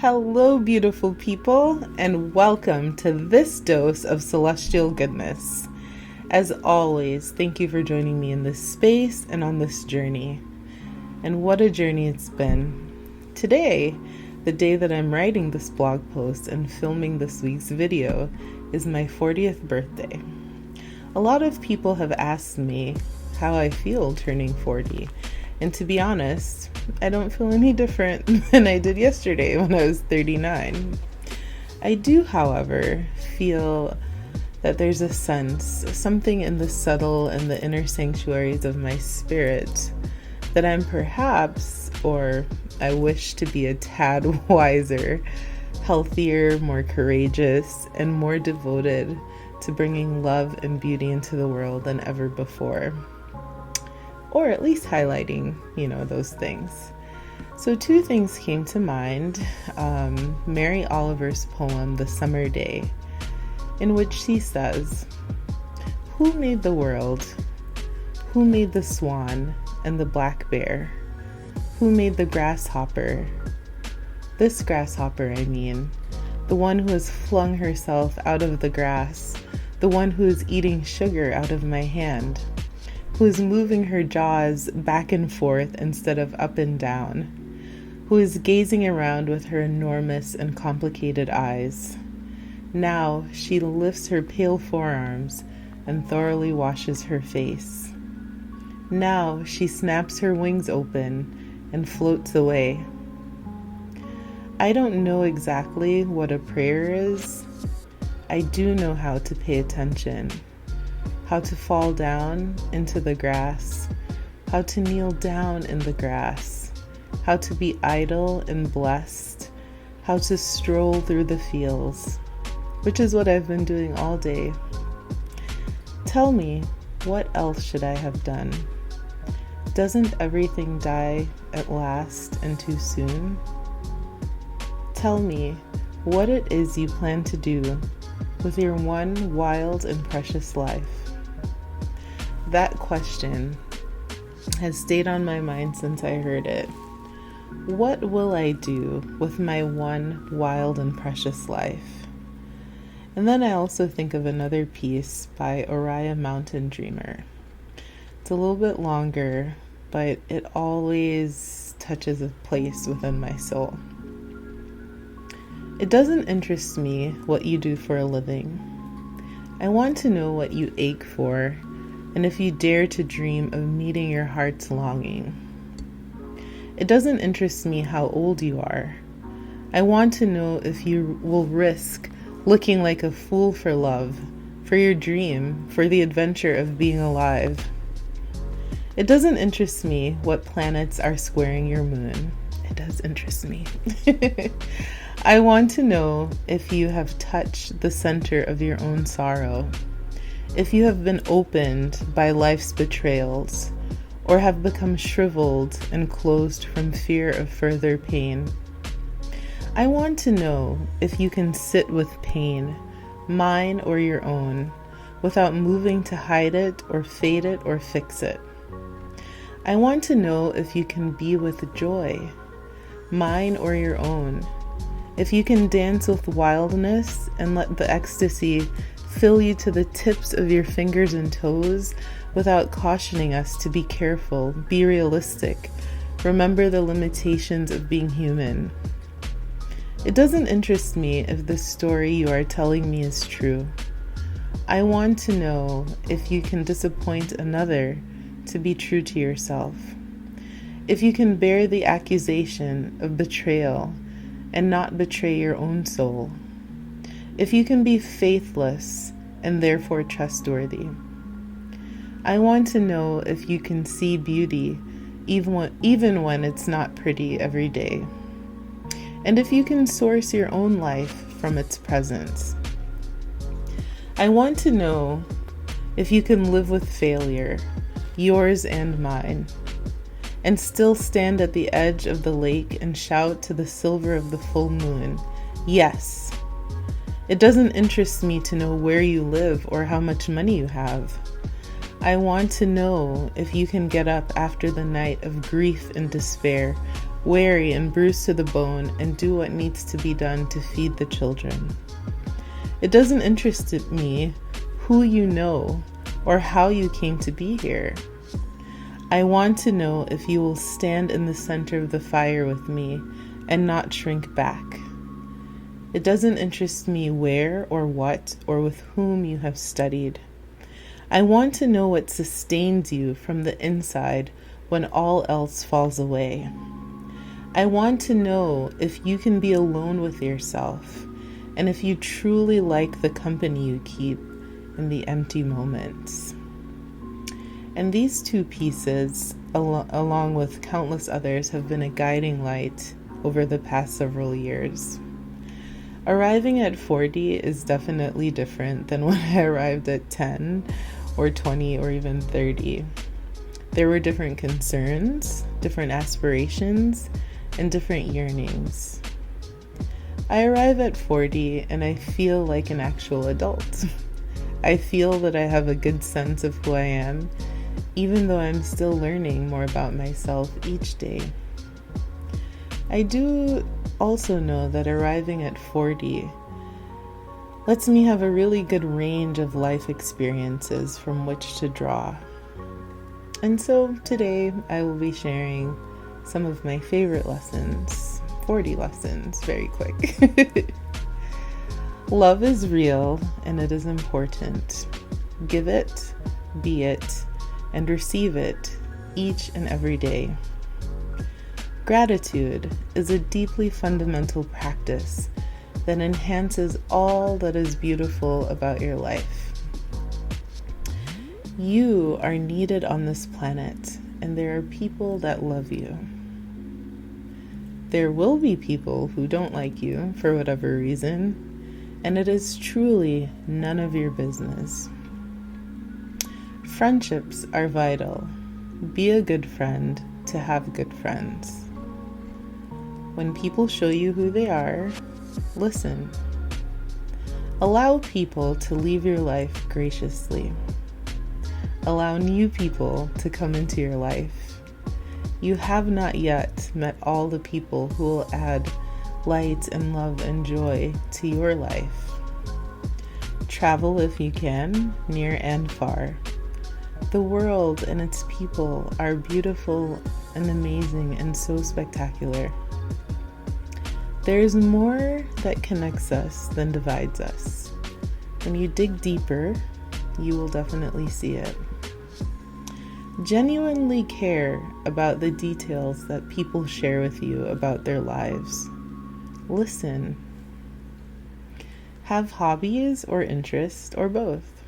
Hello, beautiful people, and welcome to this dose of celestial goodness. As always, thank you for joining me in this space and on this journey. And what a journey it's been. Today, the day that I'm writing this blog post and filming this week's video, is my 40th birthday. A lot of people have asked me how I feel turning 40. And to be honest, I don't feel any different than I did yesterday when I was 39. I do, however, feel that there's a sense, something in the subtle and the inner sanctuaries of my spirit, that I'm perhaps, or I wish to be a tad wiser, healthier, more courageous, and more devoted to bringing love and beauty into the world than ever before. Or at least highlighting, those things. So two things came to mind. Mary Oliver's poem, The Summer Day, in which she says, "Who made the world? Who made the swan and the black bear? Who made the grasshopper? This grasshopper, I mean, the one who has flung herself out of the grass, the one who is eating sugar out of my hand, who is moving her jaws back and forth instead of up and down, who is gazing around with her enormous and complicated eyes. Now she lifts her pale forearms and thoroughly washes her face. Now she snaps her wings open and floats away. I don't know exactly what a prayer is. I do know how to pay attention. How to fall down into the grass, how to kneel down in the grass, how to be idle and blessed, how to stroll through the fields, which is what I've been doing all day. Tell me, what else should I have done? Doesn't everything die at last and too soon? Tell me what it is you plan to do with your one wild and precious life. That question has stayed on my mind since I heard it. What will I do with my one wild and precious life? And then I also think of another piece by Oriah Mountain Dreamer. It's a little bit longer, but it always touches a place within my soul. It doesn't interest me what you do for a living. I want to know what you ache for, and if you dare to dream of meeting your heart's longing. It doesn't interest me how old you are. I want to know if you will risk looking like a fool for love, for your dream, for the adventure of being alive. It doesn't interest me what planets are squaring your moon. It does interest me. I want to know if you have touched the center of your own sorrow, if you have been opened by life's betrayals, or have become shriveled and closed from fear of further pain. I want to know if you can sit with pain, mine or your own, without moving to hide it or fade it or fix it. I want to know if you can be with joy, mine or your own, if you can dance with wildness and let the ecstasy fill you to the tips of your fingers and toes without cautioning us to be careful, be realistic, remember the limitations of being human. It doesn't interest me if the story you are telling me is true. I want to know if you can disappoint another to be true to yourself, if you can bear the accusation of betrayal and not betray your own soul, if you can be faithless and therefore trustworthy. I want to know if you can see beauty even when it's not pretty every day, and if you can source your own life from its presence. I want to know if you can live with failure, yours and mine, and still stand at the edge of the lake and shout to the silver of the full moon, yes. It doesn't interest me to know where you live or how much money you have. I want to know if you can get up after the night of grief and despair weary and bruised to the bone, and do what needs to be done to feed the children. It doesn't interest me who you know or how you came to be here. I want to know if you will stand in the center of the fire with me and not shrink back. It doesn't interest me where or what or with whom you have studied. I want to know what sustains you from the inside when all else falls away. I want to know if you can be alone with yourself and if you truly like the company you keep in the empty moments. And these two pieces, along with countless others, have been a guiding light over the past several years. Arriving at 40 is definitely different than when I arrived at 10 or 20 or even 30. There were different concerns, different aspirations, and different yearnings. I arrive at 40 and I feel like an actual adult. I feel that I have a good sense of who I am, even though I'm still learning more about myself each day. I do also know that arriving at 40 lets me have a really good range of life experiences from which to draw. And so today I will be sharing some of my favorite lessons, 40 lessons, very quick. Love is real and it is important. Give it, be it, and receive it each and every day. Gratitude is a deeply fundamental practice that enhances all that is beautiful about your life. You are needed on this planet, and there are people that love you. There will be people who don't like you for whatever reason, and it is truly none of your business. Friendships are vital. Be a good friend to have good friends. When people show you who they are, listen. Allow people to leave your life graciously. Allow new people to come into your life. You have not yet met all the people who will add light and love and joy to your life. Travel if you can, near and far. The world and its people are beautiful and amazing and so spectacular. There is more that connects us than divides us. When you dig deeper, you will definitely see it. Genuinely care about the details that people share with you about their lives. Listen. Have hobbies or interests or both.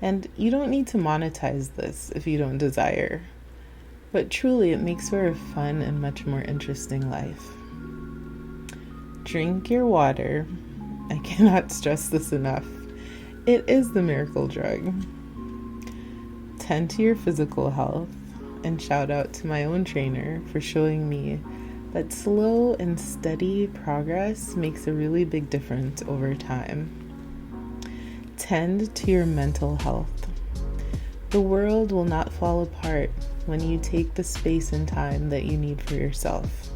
And you don't need to monetize this if you don't desire. But truly, it makes for a fun and much more interesting life. Drink your water. I cannot stress this enough. It is the miracle drug. Tend to your physical health, and shout out to my own trainer for showing me that slow and steady progress makes a really big difference over time. Tend to your mental health. The world will not fall apart when you take the space and time that you need for yourself.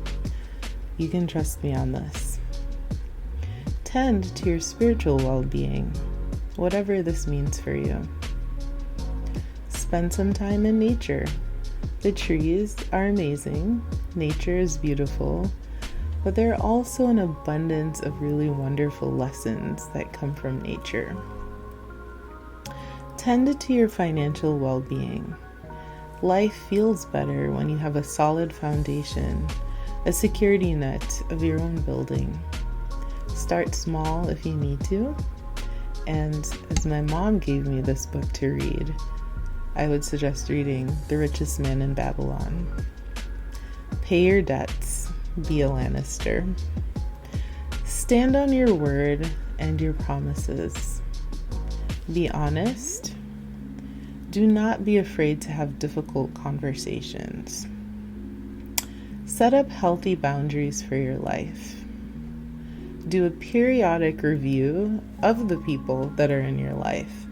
You can trust me on this. Tend to your spiritual well-being, whatever this means for you. Spend some time in nature. The trees are amazing, nature is beautiful, but there are also an abundance of really wonderful lessons that come from nature. Tend to your financial well-being. Life feels better when you have a solid foundation, a security net of your own building. Start small if you need to, and as my mom gave me this book to read, I would suggest reading The Richest Man in Babylon. Pay your debts, be a Lannister. Stand on your word and your promises. Be honest. Do not be afraid to have difficult conversations. Set up healthy boundaries for your life. Do a periodic review of the people that are in your life.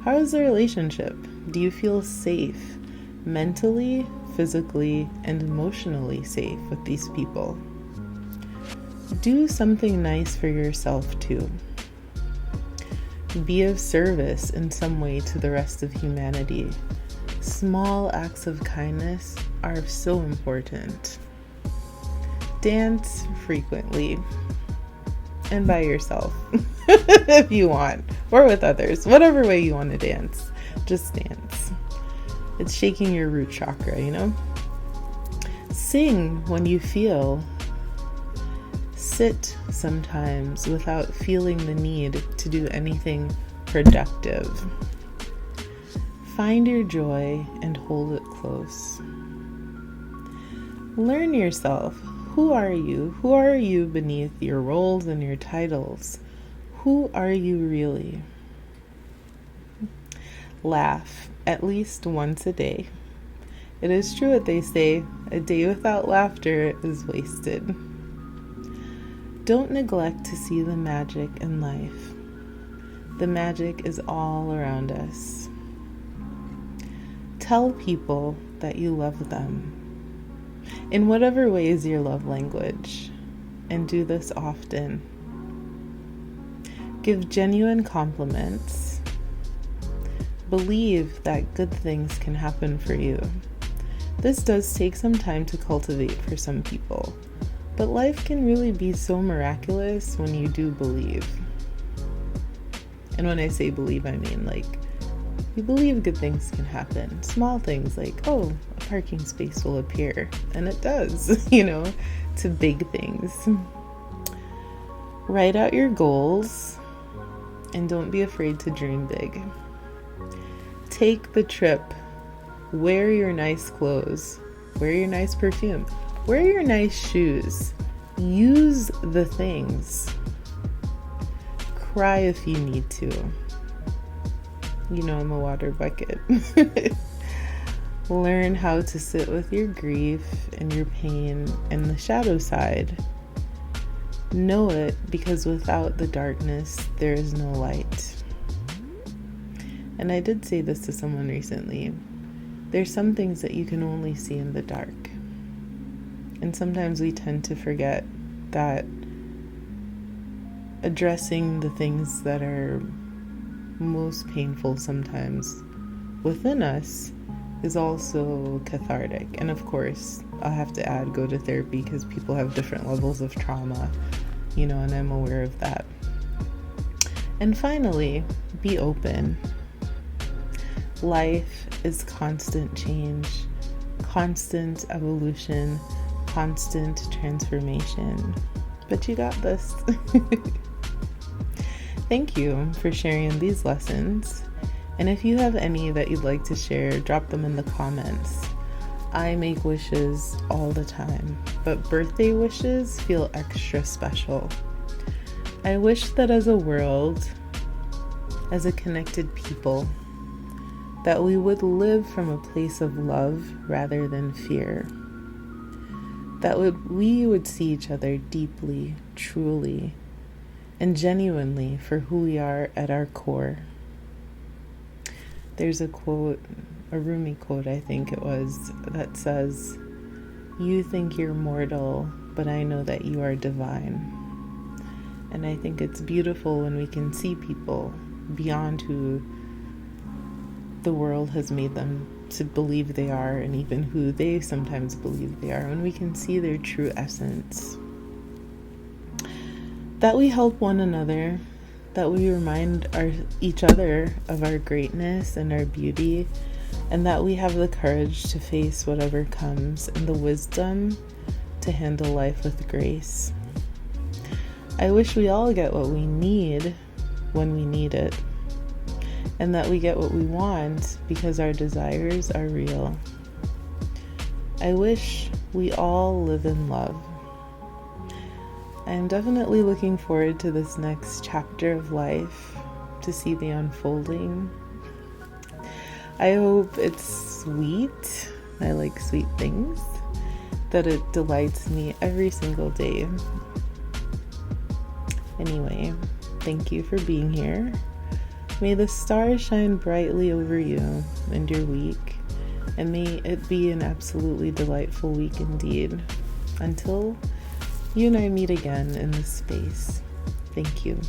How is the relationship? Do you feel safe mentally, physically and emotionally safe with these people. Do something nice for yourself too. Be of service in some way to the rest of humanity. Small acts of kindness are so important. Dance frequently and by yourself if you want, or with others, whatever way you want to dance. Just dance. It's shaking your root chakra, you know? Sing when you feel. Sit sometimes without feeling the need to do anything productive. Find your joy and hold it close. Learn yourself. Who are you? Who are you beneath your roles and your titles? Who are you really? Laugh at least once a day. It is true what they say, a day without laughter is wasted. Don't neglect to see the magic in life. The magic is all around us. Tell people that you love them in whatever way is your love language, and do this often. Give genuine compliments. Believe that good things can happen for you. This does take some time to cultivate for some people, but life can really be so miraculous when you do believe. And when I say believe, I mean like you believe good things can happen. Small things like, oh, a parking space will appear. And it does, to big things. Write out your goals and don't be afraid to dream big. Take the trip. Wear your nice clothes. Wear your nice perfume. Wear your nice shoes. Use the things. Cry if you need to. I'm a water bucket. Learn how to sit with your grief and your pain and the shadow side. Know it, because without the darkness, there is no light. And I did say this to someone recently. There's some things that you can only see in the dark. And sometimes we tend to forget that addressing the things that are most painful sometimes within us is also cathartic. And of course, I'll have to add, go to therapy, because people have different levels of trauma, and I'm aware of that. And finally, be open. Life is constant change, constant evolution, constant transformation. But you got this. Thank you for sharing these lessons. And if you have any that you'd like to share, drop them in the comments. I make wishes all the time, but birthday wishes feel extra special. I wish that as a world, as a connected people, that we would live from a place of love rather than fear. That we would see each other deeply, truly, and genuinely for who we are at our core. There's a quote, a Rumi quote I think it was, that says, "You think you're mortal, but I know that you are divine." And I think it's beautiful when we can see people beyond who the world has made them to believe they are, and even who they sometimes believe they are, when we can see their true essence. That we help one another, that we remind each other of our greatness and our beauty, and that we have the courage to face whatever comes and the wisdom to handle life with grace. I wish we all get what we need when we need it, and that we get what we want because our desires are real. I wish we all live in love. I am definitely looking forward to this next chapter of life, to see the unfolding. I hope it's sweet. I like sweet things. That it delights me every single day. Anyway, thank you for being here. May the stars shine brightly over you and your week. and may it be an absolutely delightful week indeed. Until you and I meet again in this space, thank you.